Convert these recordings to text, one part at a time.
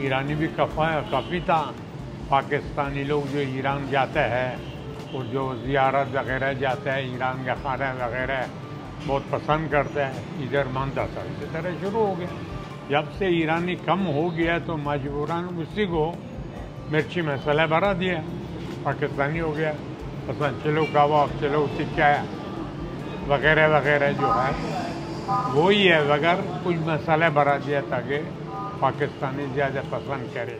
ईरानी भी काफ़ी था। पाकिस्तानी लोग जो ईरान जाते हैं और जो ज़ियारत वगैरह जाते हैं, ईरान का खाना वगैरह बहुत पसंद करते हैं। इधर मानता था, इसी तरह शुरू हो गया। जब से ईरानी कम हो गया तो मजबूरन उसी को मिर्ची मसाला भरा दिया, पाकिस्तानी हो गया। पसंद चलो कबाब, चलो टिक्का वगैरह वगैरह जो है वही है, वगैर कुछ मसाला भरा दिया ताकि पाकिस्तानी ज़्यादा पसंद करे।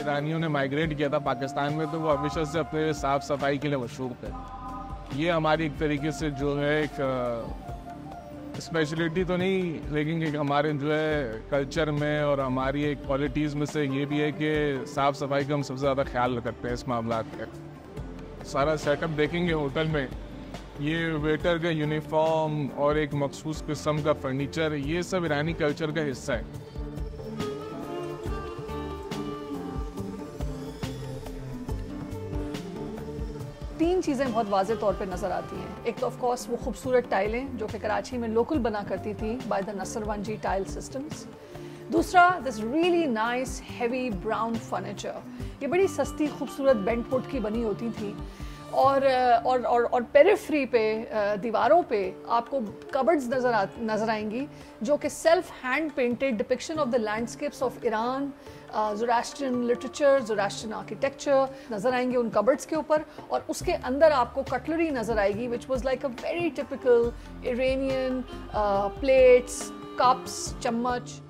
ईरानियों ने माइग्रेट किया था पाकिस्तान में, तो वो हमेशा से अपने साफ़ सफाई के लिए मशहूर थे। ये हमारी एक तरीके से जो है एक स्पेशलिटी तो नहीं, लेकिन एक हमारे जो है कल्चर में और हमारी एक क्वालिटीज़ में से ये भी है कि साफ़ सफाई का हम सबसे ज़्यादा ख्याल रखते हैं इस मामला में। सारा सेटअप देखेंगे होटल में, ये वेटर का यूनिफॉर्म और एक मखसूस किस्म का फर्नीचर, ये सब ईरानी कल्चर का हिस्सा है। तीन चीज़ें बहुत वाज़े तौर पे नज़र आती हैं। एक तो ऑफ कोर्स वो खूबसूरत टाइलें जो कि कराची में लोकल बना करती थी बाय द नसरवंजी टाइल सिस्टम्स। दूसरा, this really nice heavy brown furniture, ये बड़ी सस्ती खूबसूरत बेंटवुड की बनी होती थी। और पेरिफ्री पे दीवारों पे आपको कबर्ड्स नज़र आएंगी जो कि self hand painted depiction of the landscapes of Iran, Zoroastrian literature, Zoroastrian architecture नज़र आएंगे उन कबर्ड्स के ऊपर। और उसके अंदर आपको कटलरी नज़र आएगी which was like a very typical Iranian plates, cups, चम्मच।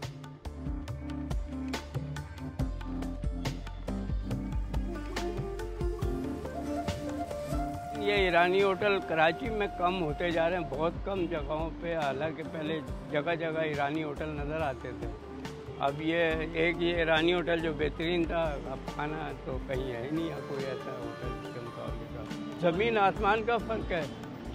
ये ईरानी होटल कराची में कम होते जा रहे हैं, बहुत कम जगहों पे। हालांकि पहले जगह जगह ईरानी होटल नज़र आते थे। अब ये एक ये ईरानी होटल जो बेहतरीन था, अब खाना तो कहीं है ही नहीं है कोई ऐसा होटल के मुकाबले का। ज़मीन आसमान का फ़र्क है,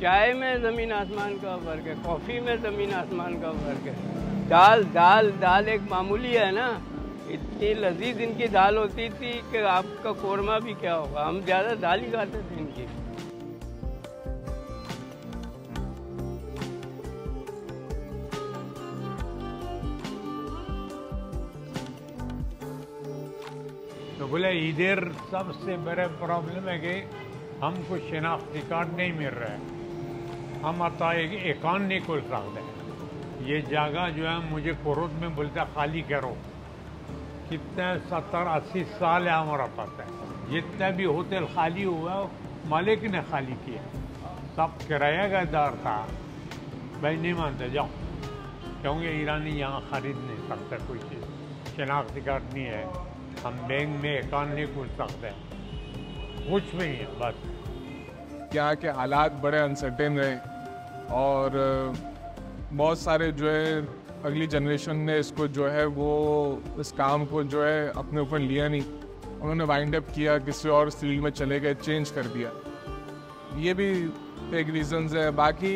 चाय में ज़मीन आसमान का फ़र्क है, कॉफ़ी में ज़मीन आसमान का फ़र्क है। दाल दाल दाल एक मामूली है ना, इतनी लजीज इनकी दाल होती थी कि आपका कोरमा भी क्या होगा। हम ज़्यादा दाल ही खाते थे इनकी। तो बोले इधर सबसे बड़ा प्रॉब्लम है कि हमको शनाख्ती कार्ड नहीं मिल रहा है। हम आता है कि अकाउंट नहीं खोल सकते। ये जगह जो है मुझे कोरोत में बोलता खाली करो। कितने 70-80 साल है हमारा पास है। जितना भी होटल खाली हुआ मालिक ने खाली किया, सब किराया का दार था। भाई नहीं मानते जाओ, क्योंकि ईरानी यहाँ खरीद नहीं सकता कोई चीज़। शनाख्ती कार्ड नहीं है, हम बैंक में अकाउंट नहीं खोल सकते, कुछ भी नहीं है। बस यहाँ के हालात बड़े अनसर्टेन रहे और बहुत सारे जो है अगली जनरेशन ने इसको जो है वो इस काम को जो है अपने ऊपर लिया नहीं। उन्होंने वाइंड अप किया, किसी और फील्ड में चले गए, चेंज कर दिया। ये भी एक रीज़न्स है। बाकी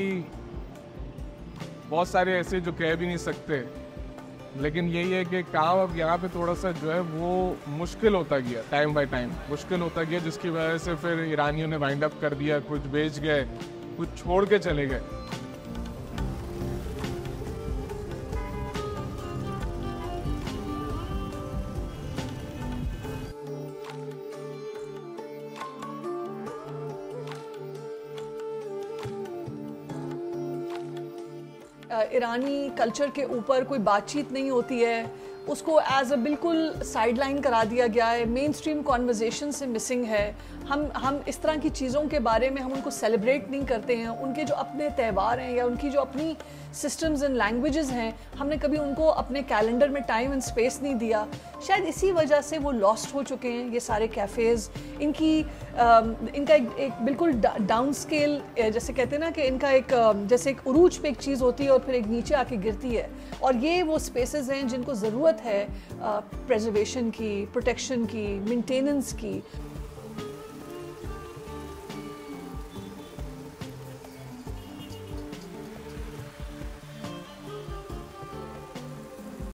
बहुत सारे ऐसे जो कह भी नहीं सकते, लेकिन यही है कि काम अब यहाँ पे थोड़ा सा जो है वो मुश्किल होता गया, टाइम बाय टाइम मुश्किल होता गया, जिसकी वजह से फिर ईरानियों ने वाइंड अप कर दिया। कुछ बेच गए, कुछ छोड़ के चले गए। ईरानी कल्चर के ऊपर कोई बातचीत नहीं होती है, उसको एज अ बिल्कुल साइडलाइन करा दिया गया है, मेन स्ट्रीम कॉन्वर्जेशन से मिसिंग है। हम इस तरह की चीज़ों के बारे में हम उनको सेलिब्रेट नहीं करते हैं। उनके जो अपने त्यौहार हैं या उनकी जो अपनी सिस्टम्स एंड लैंग्वेजेस हैं, हमने कभी उनको अपने कैलेंडर में टाइम एंड स्पेस नहीं दिया। शायद इसी वजह से वो लॉस्ट हो चुके हैं ये सारे कैफ़ेज़। इनका एक बिल्कुल डाउन स्केल, जैसे कहते हैं ना कि इनका एक जैसे एक उरूज पे एक चीज़ होती है और फिर एक नीचे आके गिरती है। और ये वो स्पेसेस हैं जिनको ज़रूरत है प्रिजर्वेशन की, प्रोटेक्शन की, मेंटेनेंस की।